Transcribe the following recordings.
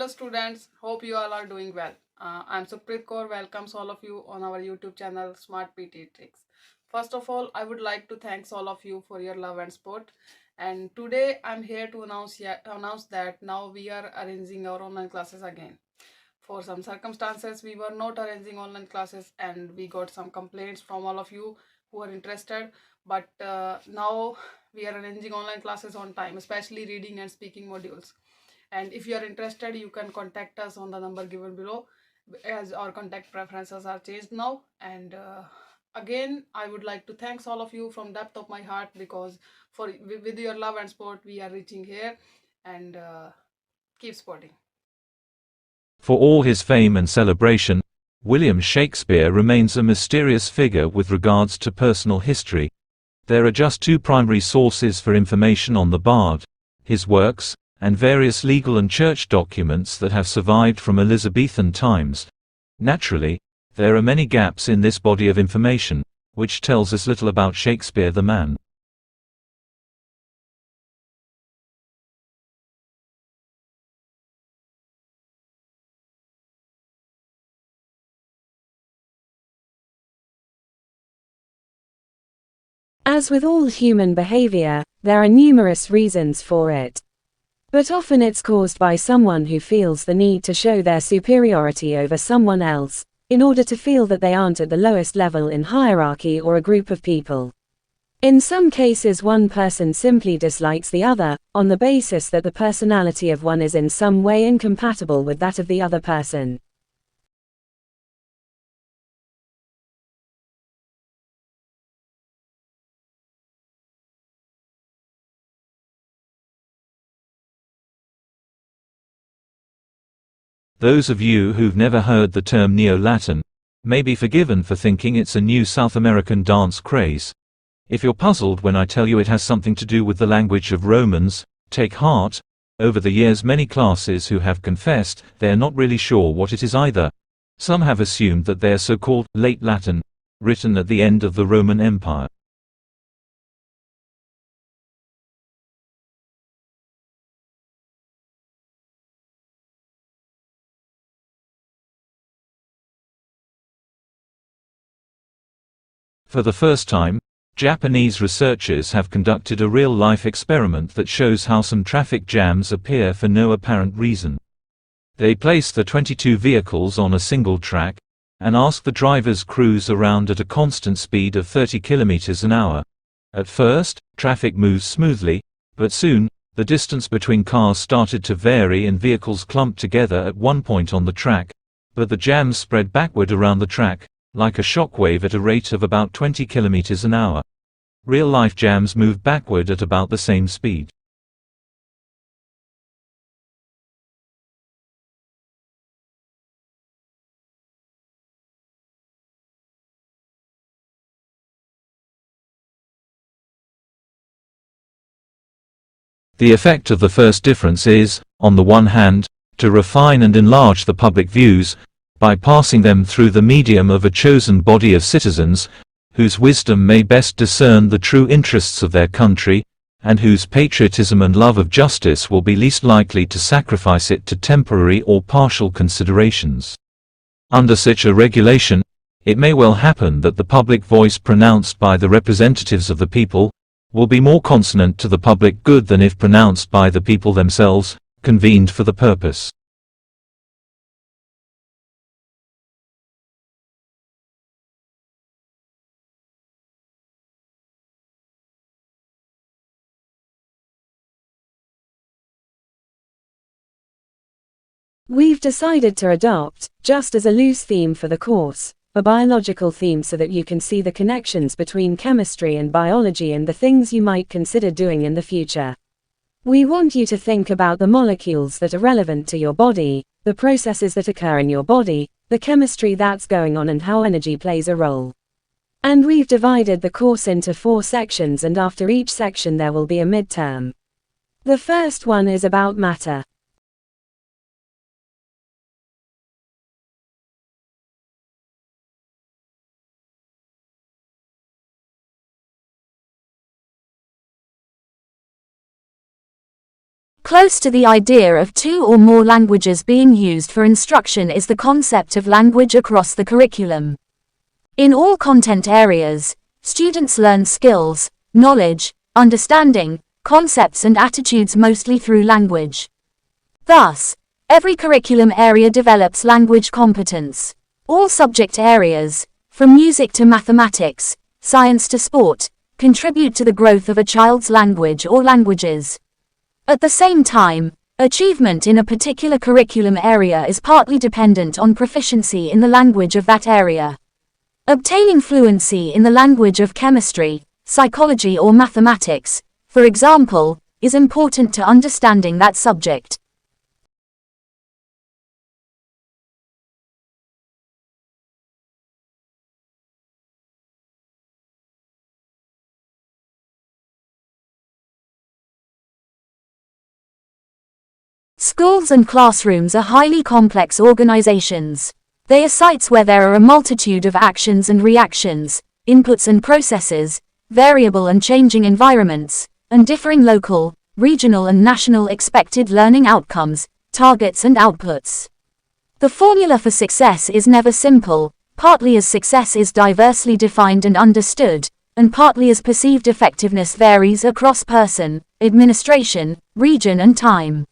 Hello students, hope you all are doing well. I'm Supreet Kaur, welcomes all of you on our YouTube channel Smart PTE Tricks. First of all, I would like to thank all of you for your love and support. And today I'm here to announce that now we are arranging our online classes again. For some circumstances, we were not arranging online classes and we got some complaints from all of you who are interested. But now we are arranging online classes on time, especially reading and speaking modules. And if you are interested, you can contact us on the number given below, as our contact preferences are changed now. And again, I would like to thank all of you from depth of my heart, because with your love and support we are reaching here. And keep supporting. For all his fame and celebration, William Shakespeare remains a mysterious figure with regards to personal history. There are just two primary sources for information on the bard: his works, and various legal and church documents that have survived from Elizabethan times. Naturally, there are many gaps in this body of information, which tells us little about Shakespeare the man. As with all human behavior, there are numerous reasons for it. But often it's caused by someone who feels the need to show their superiority over someone else, in order to feel that they aren't at the lowest level in hierarchy or a group of people. In some cases, one person simply dislikes the other, on the basis that the personality of one is in some way incompatible with that of the other person. Those of you who've never heard the term Neo-Latin may be forgiven for thinking it's a new South American dance craze. If you're puzzled when I tell you it has something to do with the language of Romans, take heart. Over the years, many classes who have confessed they're not really sure what it is either. Some have assumed that they're so-called late Latin, written at the end of the Roman Empire. For the first time, Japanese researchers have conducted a real-life experiment that shows how some traffic jams appear for no apparent reason. They place the 22 vehicles on a single track, and ask the drivers cruise around at a constant speed of 30 km an hour. At first, traffic moves smoothly, but soon, the distance between cars started to vary and vehicles clumped together at one point on the track, but the jams spread backward around the track, like a shockwave at a rate of about 20 km an hour. Real-life jams move backward at about the same speed. The effect of the first difference is, on the one hand, to refine and enlarge the public views, by passing them through the medium of a chosen body of citizens, whose wisdom may best discern the true interests of their country, and whose patriotism and love of justice will be least likely to sacrifice it to temporary or partial considerations. Under such a regulation, it may well happen that the public voice pronounced by the representatives of the people will be more consonant to the public good than if pronounced by the people themselves, convened for the purpose. We've decided to adopt, just as a loose theme for the course, a biological theme so that you can see the connections between chemistry and biology and the things you might consider doing in the future. We want you to think about the molecules that are relevant to your body, the processes that occur in your body, the chemistry that's going on, and how energy plays a role. And we've divided the course into 4 sections, and after each section there will be a midterm. The first one is about matter. Close to the idea of 2 or more languages being used for instruction is the concept of language across the curriculum. In all content areas, students learn skills, knowledge, understanding, concepts and attitudes mostly through language. Thus, every curriculum area develops language competence. All subject areas, from music to mathematics, science to sport, contribute to the growth of a child's language or languages. At the same time, achievement in a particular curriculum area is partly dependent on proficiency in the language of that area. Obtaining fluency in the language of chemistry, psychology or mathematics, for example, is important to understanding that subject. Schools and classrooms are highly complex organizations. They are sites where there are a multitude of actions and reactions, inputs and processes, variable and changing environments, and differing local, regional and national expected learning outcomes, targets and outputs. The formula for success is never simple, partly as success is diversely defined and understood, and partly as perceived effectiveness varies across person, administration, region and time.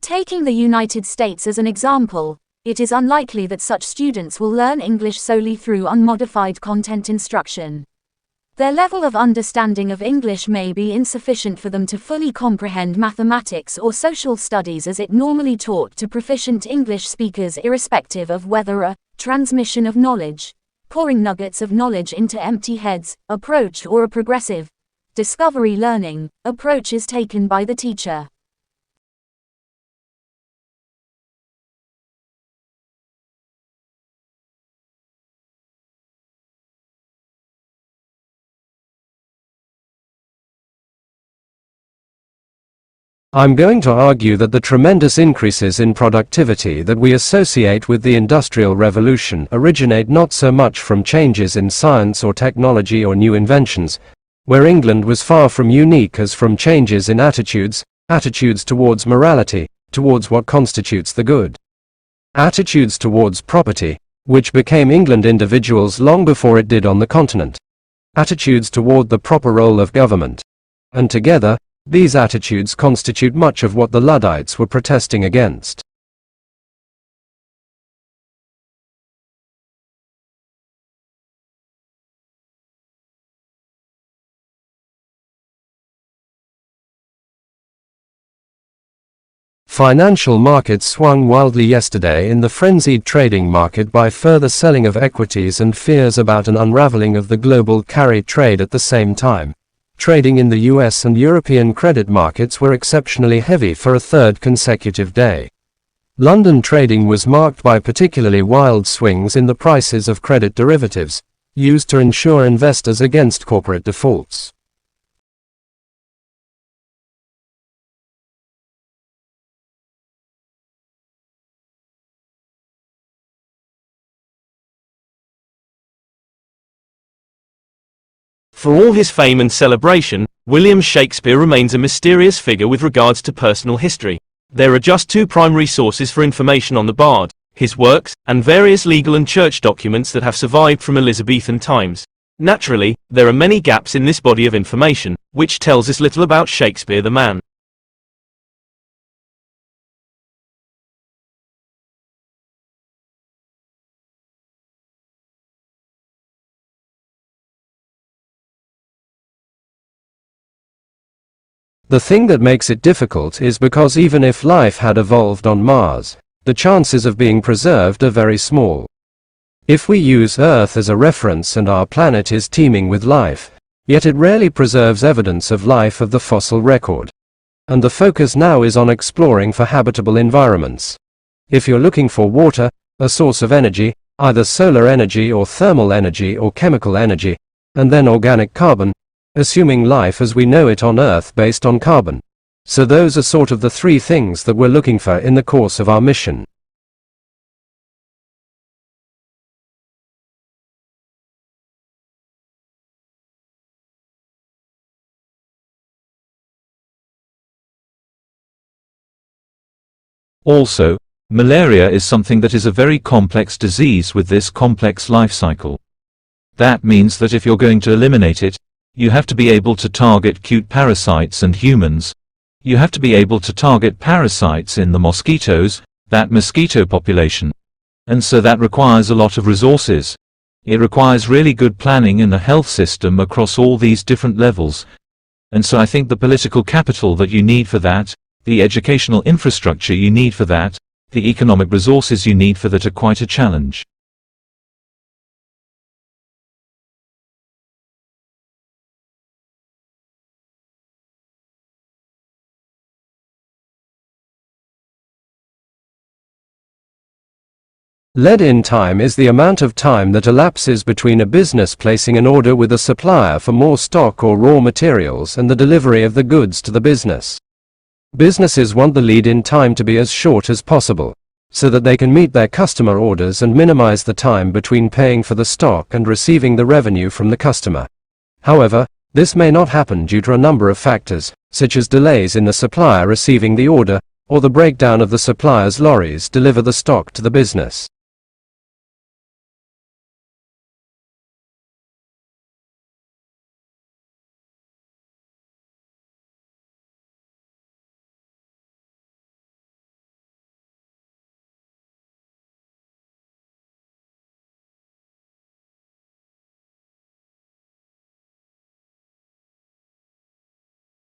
Taking the United States as an example, it is unlikely that such students will learn English solely through unmodified content instruction. Their level of understanding of English may be insufficient for them to fully comprehend mathematics or social studies as it normally taught to proficient English speakers, irrespective of whether a transmission of knowledge, pouring nuggets of knowledge into empty heads approach or a progressive discovery learning approach is taken by the teacher. I'm going to argue that the tremendous increases in productivity that we associate with the Industrial Revolution originate not so much from changes in science or technology or new inventions, where England was far from unique, as from changes in attitudes towards morality, towards what constitutes the good. Attitudes towards property, which became England individuals long before it did on the continent. Attitudes toward the proper role of government. And together, these attitudes constitute much of what the Luddites were protesting against. Financial markets swung wildly yesterday in the frenzied trading market by further selling of equities and fears about an unraveling of the global carry trade. At the same time, trading in the US and European credit markets were exceptionally heavy for a third consecutive day. London trading was marked by particularly wild swings in the prices of credit derivatives, used to insure investors against corporate defaults. For all his fame and celebration, William Shakespeare remains a mysterious figure with regards to personal history. There are just 2 primary sources for information on the bard: his works, and various legal and church documents that have survived from Elizabethan times. Naturally, there are many gaps in this body of information, which tells us little about Shakespeare the man. The thing that makes it difficult is because even if life had evolved on Mars, the chances of being preserved are very small. If we use Earth as a reference and our planet is teeming with life, yet it rarely preserves evidence of life of the fossil record. And the focus now is on exploring for habitable environments. If you're looking for water, a source of energy, either solar energy or thermal energy or chemical energy, and then organic carbon, assuming life as we know it on Earth based on carbon, So those are sort of the three things that we're looking for in the course of our mission. Also, malaria is something that is a very complex disease with this complex life cycle. That means that if you're going to eliminate it, you have to be able to target cute parasites and humans. You have to be able to target parasites in the mosquitoes, that mosquito population. And so that requires a lot of resources. It requires really good planning in the health system across all these different levels. And so I think the political capital that you need for that, the educational infrastructure you need for that, the economic resources you need for that are quite a challenge. Lead-in time is the amount of time that elapses between a business placing an order with a supplier for more stock or raw materials and the delivery of the goods to the business. Businesses want the lead-in time to be as short as possible, so that they can meet their customer orders and minimize the time between paying for the stock and receiving the revenue from the customer. However, this may not happen due to a number of factors, such as delays in the supplier receiving the order, or the breakdown of the supplier's lorries deliver the stock to the business.